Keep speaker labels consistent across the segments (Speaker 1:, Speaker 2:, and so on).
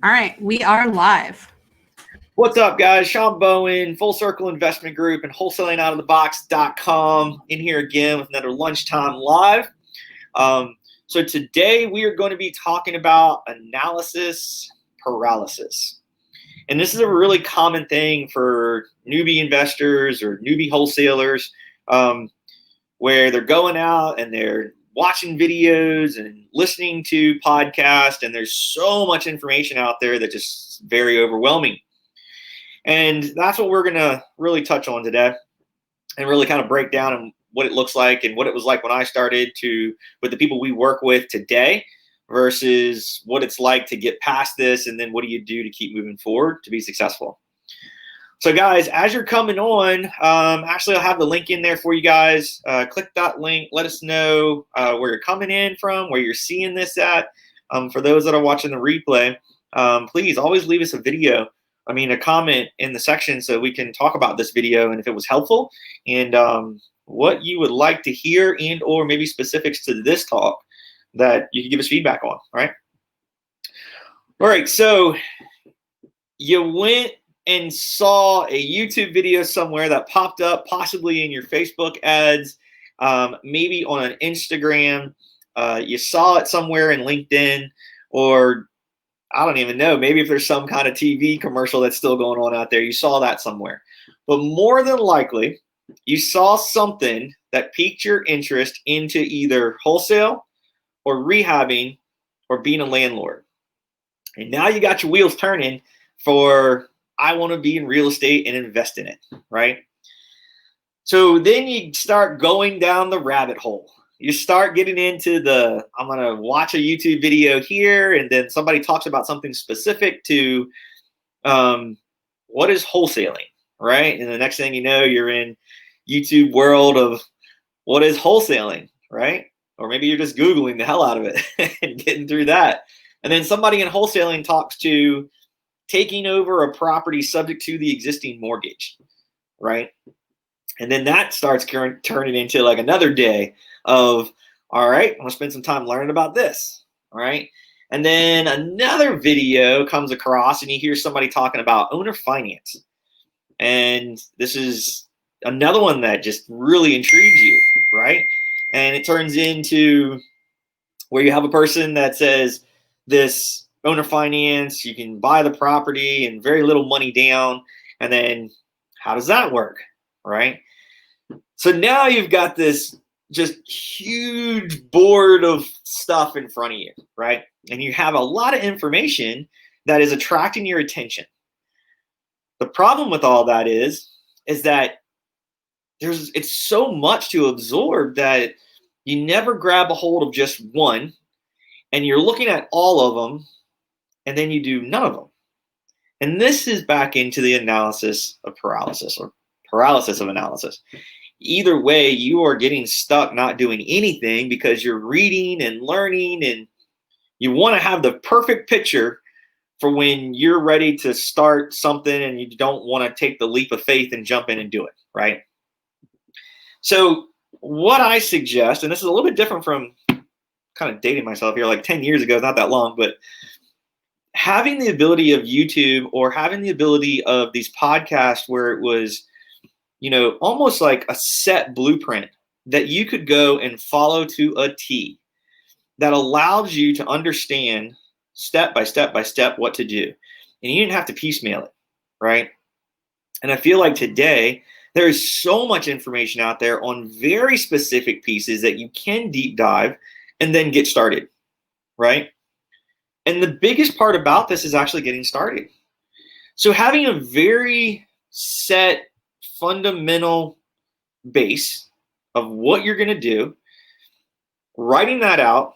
Speaker 1: All right, we are live.
Speaker 2: What's up, guys? Shawn Bowen, Full Circle Investment Group, and WholesalingOutOfTheBox.com in here again with another lunchtime live. So today we are going to be talking about analysis paralysis. And this is a really common thing for newbie investors or newbie wholesalers, where they're going out and they're watching videos and listening to podcasts, and there's so much information out there that's just very overwhelming. And that's what we're going to really touch on today and really kind of break down what it looks like and what it was like when I started with the people we work with today versus what it's like to get past this, and then what do you do to keep moving forward to be successful. So guys, as you're coming on, actually I'll have the link in there for you guys. Click that link. Let us know where you're coming in from, where you're seeing this at. For those that are watching the replay, please always leave us a comment in the section so we can talk about this video and if it was helpful, and what you would like to hear, and or maybe specifics to this talk that you can give us feedback on, right? All right, so you went and saw a YouTube video somewhere that popped up, possibly in your Facebook ads, maybe on an Instagram. You saw it somewhere in LinkedIn, or I don't even know, maybe if there's some kind of TV commercial that's still going on out there, you saw that somewhere. But more than likely, you saw something that piqued your interest into either wholesale or rehabbing or being a landlord. And now you got your wheels turning for, I want to be in real estate and invest in it, right? So then you start going down the rabbit hole. You start getting into I'm going to watch a YouTube video here, and then somebody talks about something specific to what is wholesaling, right? And the next thing you know, you're in YouTube world of what is wholesaling, right? Or maybe you're just Googling the hell out of it and getting through that. And then somebody in wholesaling talks to taking over a property subject to the existing mortgage, right? And then that starts turning into like another day of, all right, I'm gonna spend some time learning about this, all right? And then another video comes across and you hear somebody talking about owner finance. And this is another one that just really intrigues you, right? And it turns into where you have a person that says this owner finance, you can buy the property and very little money down. And then how does that work, right? So now you've got this just huge board of stuff in front of you, right? And you have a lot of information that is attracting your attention. The problem with all that is that it's so much to absorb that you never grab a hold of just one, and you're looking at all of them, and then you do none of them. And this is back into the analysis of paralysis, or paralysis of analysis. Either way, you are getting stuck not doing anything because you're reading and learning, and you want to have the perfect picture for when you're ready to start something and you don't want to take the leap of faith and jump in and do it, right? So what I suggest, and this is a little bit different from, kind of dating myself here, like 10 years ago, not that long, but having the ability of YouTube or having the ability of these podcasts where it was, almost like a set blueprint that you could go and follow to a T, that allows you to understand step by step by step what to do. And you didn't have to piecemeal it, right? And I feel like today, there is so much information out there on very specific pieces that you can deep dive and then get started, right? And the biggest part about this is actually getting started. So having a very set fundamental base of what you're going to do, writing that out,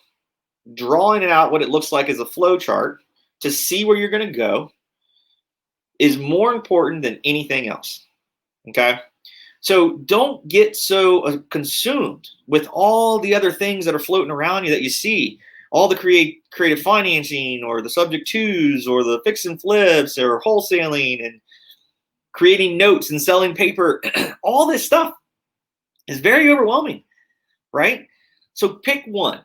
Speaker 2: drawing it out what it looks like as a flow chart to see where you're going to go is more important than anything else. Okay? So don't get so consumed with all the other things that are floating around you that you see, all the creative financing or the subject twos or the fix and flips or wholesaling and creating notes and selling paper. All this stuff is very overwhelming, right? So pick one,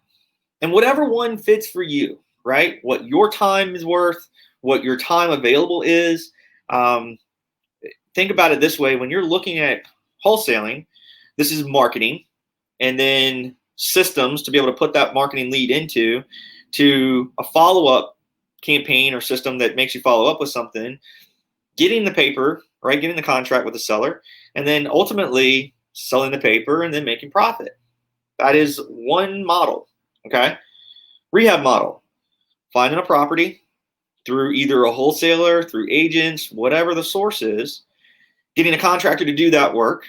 Speaker 2: and whatever one fits for you, right? What your time is worth, what your time available is. Think about it this way. When you're looking at wholesaling, this is marketing, and then systems to be able to put that marketing lead into to a follow-up campaign or system that makes you follow up with something, getting the paper, right? Getting the contract with the seller, and then ultimately selling the paper and then making profit. That is one model, okay? Rehab model, finding a property through either a wholesaler, through agents, whatever the source is, getting a contractor to do that work,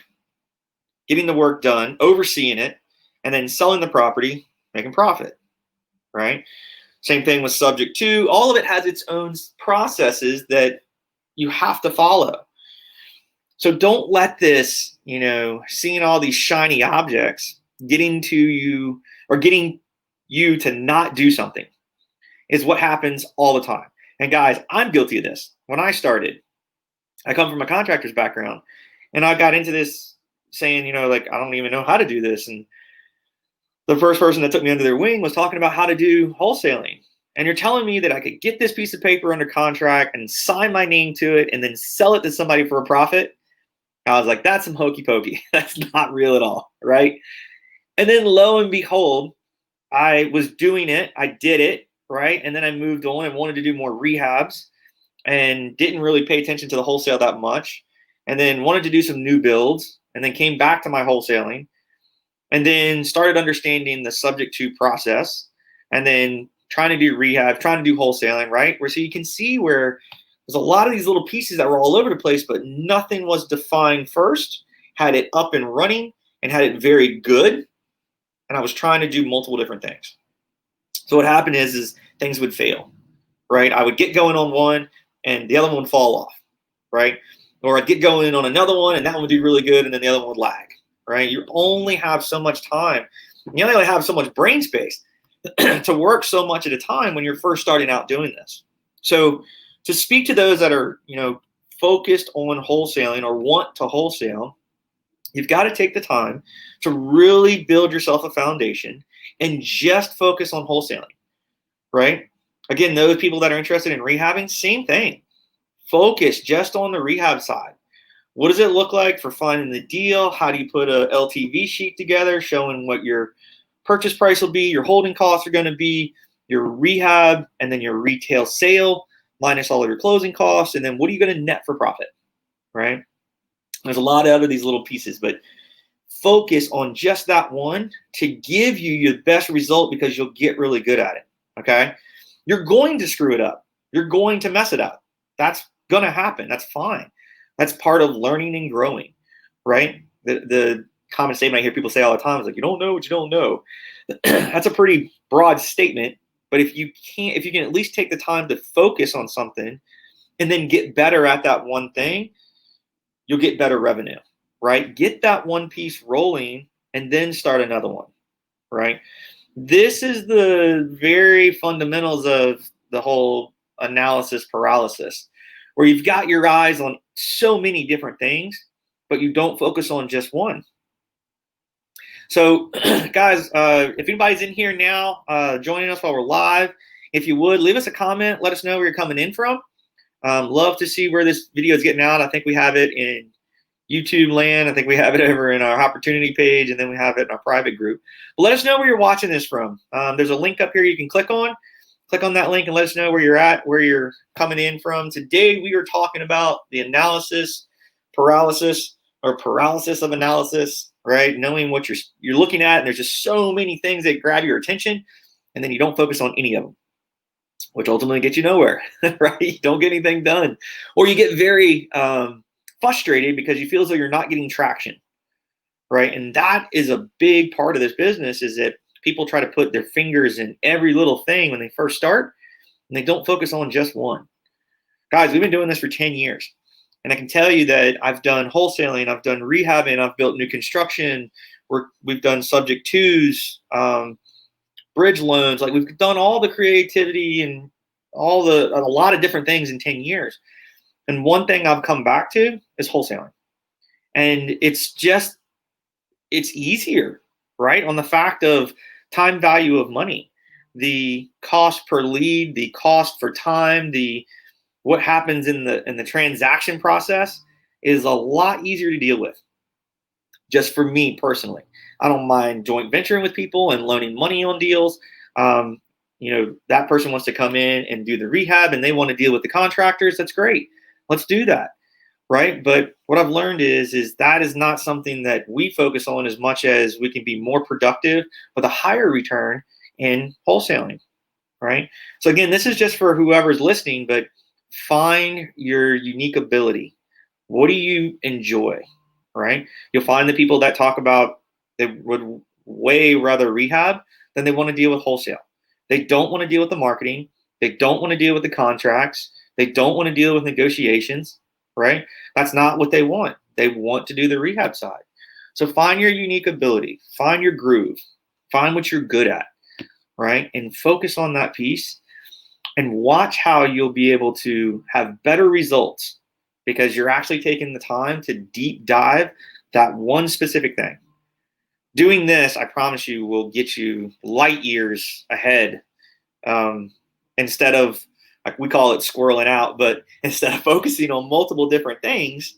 Speaker 2: getting the work done, overseeing it, and then selling the property, making profit, right? Same thing with subject to. All of it has its own processes that you have to follow. So don't let this, seeing all these shiny objects getting to you or getting you to not do something is what happens all the time. And guys, I'm guilty of this. When I started, I come from a contractor's background, and I got into this saying, I don't even know how to do this. And the first person that took me under their wing was talking about how to do wholesaling. And you're telling me that I could get this piece of paper under contract and sign my name to it and then sell it to somebody for a profit? I was like, that's some hokey pokey. That's not real at all, right? And then lo and behold, I was doing it. I did it, right? And then I moved on and wanted to do more rehabs and didn't really pay attention to the wholesale that much. And then wanted to do some new builds and then came back to my wholesaling and then started understanding the subject to process and then trying to do rehab, trying to do wholesaling, right? So you can see where there's a lot of these little pieces that were all over the place, but nothing was defined first, had it up and running, and had it very good. And I was trying to do multiple different things. So what happened is things would fail, right? I would get going on one, and the other one would fall off, right? Or I'd get going on another one, and that one would do really good, and then the other one would lag, right? You only have so much time. You only have so much brain space to work so much at a time when you're first starting out doing this. So to speak to those that are, focused on wholesaling or want to wholesale, you've got to take the time to really build yourself a foundation and just focus on wholesaling, right? Again, those people that are interested in rehabbing, same thing. Focus just on the rehab side. What does it look like for finding the deal? How do you put a LTV sheet together showing what your purchase price will be, your holding costs are going to be, your rehab, and then your retail sale minus all of your closing costs, and then what are you going to net for profit, right? There's a lot of these little pieces, but focus on just that one to give you your best result because you'll get really good at it, okay? You're going to screw it up. You're going to mess it up. That's going to happen. That's fine. That's part of learning and growing, right? The common statement I hear people say all the time is like, you don't know what you don't know. That's a pretty broad statement, but if you can at least take the time to focus on something and then get better at that one thing, you'll get better revenue, right? Get that one piece rolling and then start another one, right? This is the very fundamentals of the whole analysis paralysis, where you've got your eyes on so many different things, but you don't focus on just one. So guys, if anybody's in here now, joining us while we're live, if you would, leave us a comment. Let us know where you're coming in from. Love to see where this video is getting out. I think we have it in YouTube land. I think we have it over in our opportunity page, and then we have it in our private group. But let us know where you're watching this from. There's a link up here you can click on. Click on that link and let us know where you're at, where you're coming in from. Today we are talking about the analysis paralysis or paralysis of analysis, right? Knowing what you're looking at, and there's just so many things that grab your attention, and then you don't focus on any of them, which ultimately gets you nowhere, right? You don't get anything done, or you get very frustrated because you feel as though you're not getting traction, right? And that is a big part of this business, is that people try to put their fingers in every little thing when they first start, and they don't focus on just one. Guys, we've been doing this for 10 years. And I can tell you that I've done wholesaling, I've done rehabbing, I've built new construction, we've done subject twos, bridge loans. Like, we've done all the creativity and a lot of different things in 10 years. And one thing I've come back to is wholesaling. And it's easier, right? On the fact of time value of money, the cost per lead, the cost for time, the what happens in the transaction process is a lot easier to deal with. Just for me personally, I don't mind joint venturing with people and loaning money on deals. That person wants to come in and do the rehab and they want to deal with the contractors. That's great. Let's do that. Right. But what I've learned is that is not something that we focus on as much as we can be more productive with a higher return in wholesaling. Right. So again, this is just for whoever's listening, but find your unique ability. What do you enjoy? Right. You'll find the people that talk about they would way rather rehab than they want to deal with wholesale. They don't want to deal with the marketing. They don't want to deal with the contracts. They don't want to deal with negotiations. Right? That's not what they want. They want to do the rehab side. So find your unique ability, find your groove, find what you're good at, right? And focus on that piece and watch how you'll be able to have better results because you're actually taking the time to deep dive that one specific thing. Doing this, I promise you, will get you light years ahead instead of, like we call it squirreling out, but instead of focusing on multiple different things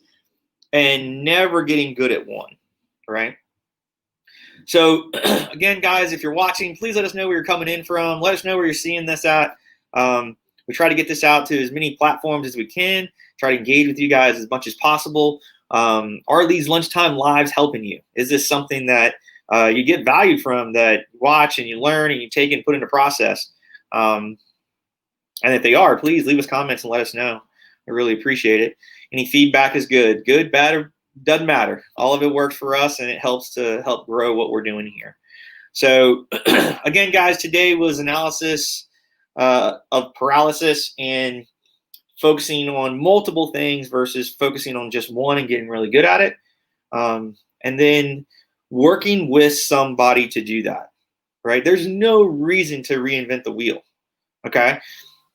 Speaker 2: and never getting good at one, right? So again, guys, if you're watching, please let us know where you're coming in from. Let us know where you're seeing this at. We try to get this out to as many platforms as we can, try to engage with you guys as much as possible. Are these lunchtime lives helping you? Is this something that you get value from, that you watch and you learn and you take and put into process? And if they are, please leave us comments and let us know. I really appreciate it. Any feedback is good. Good, bad, or doesn't matter. All of it works for us, and it helps to help grow what we're doing here. So again, guys, today was analysis of paralysis and focusing on multiple things versus focusing on just one and getting really good at it. And then working with somebody to do that, right? There's no reason to reinvent the wheel, okay?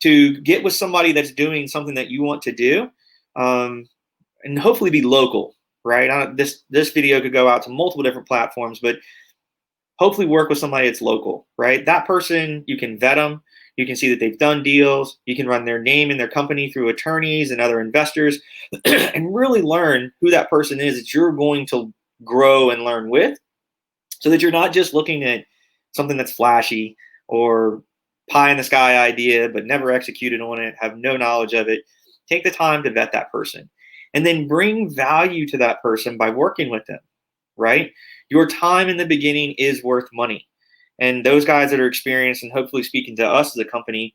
Speaker 2: To get with somebody that's doing something that you want to do, and hopefully be local, right? This video could go out to multiple different platforms, but hopefully work with somebody that's local, right? That person, you can vet them. You can see that they've done deals. You can run their name and their company through attorneys and other investors and really learn who that person is that you're going to grow and learn with, so that you're not just looking at something that's flashy or pie in the sky idea, but never executed on it, have no knowledge of it. Take the time to vet that person and then bring value to that person by working with them, right? Your time in the beginning is worth money. And those guys that are experienced and hopefully speaking to us as a company,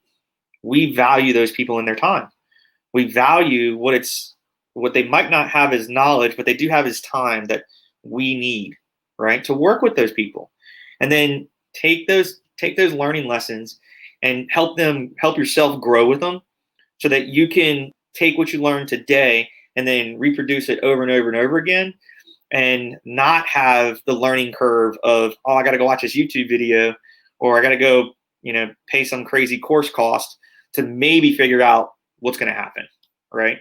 Speaker 2: we value those people in their time. We value what they might not have as knowledge, but they do have as time that we need, right? To work with those people. And then take those learning lessons and help yourself grow with them so that you can take what you learned today and then reproduce it over and over and over again, and not have the learning curve of, oh, I got to go watch this YouTube video, or I got to go, pay some crazy course cost to maybe figure out what's going to happen, right?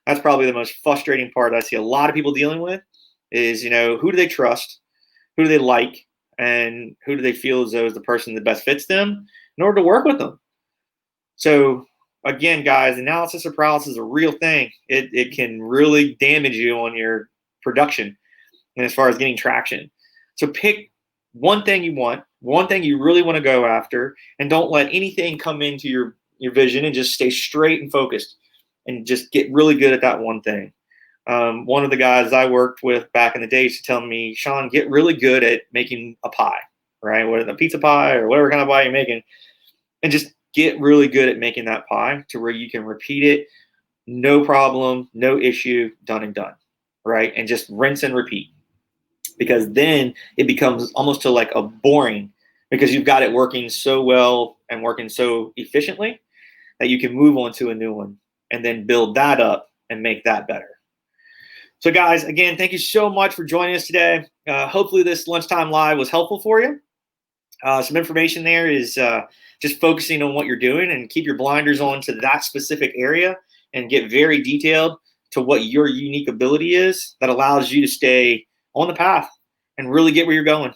Speaker 2: That's probably the most frustrating part I see a lot of people dealing with is, who do they trust? Who do they like? And who do they feel as though is the person that best fits them in order to work with them? So again, guys, analysis of paralysis is a real thing. It can really damage you on your production and as far as getting traction. So pick one thing you want, one thing you really want to go after, and don't let anything come into your vision, and just stay straight and focused and just get really good at that one thing. One of the guys I worked with back in the day used to tell me, Shawn, get really good at making a pie, right? Whether a pizza pie or whatever kind of pie you're making, and just get really good at making that pie to where you can repeat it, no problem, no issue, done and done, right? And just rinse and repeat, because then it becomes almost to like a boring, because you've got it working so well and working so efficiently that you can move on to a new one and then build that up and make that better. So guys, again, thank you so much for joining us today. Hopefully this lunchtime live was helpful for you. Some information there is just focusing on what you're doing and keep your blinders on to that specific area and get very detailed to what your unique ability is that allows you to stay on the path and really get where you're going.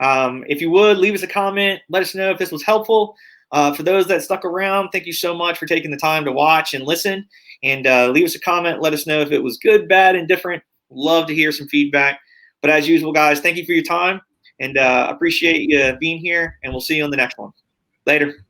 Speaker 2: If you would, leave us a comment. Let us know if this was helpful. For those that stuck around, thank you so much for taking the time to watch and listen. And leave us a comment. Let us know if it was good, bad, and different. Love to hear some feedback. But as usual, guys, thank you for your time. And appreciate you being here. And we'll see you on the next one. Later.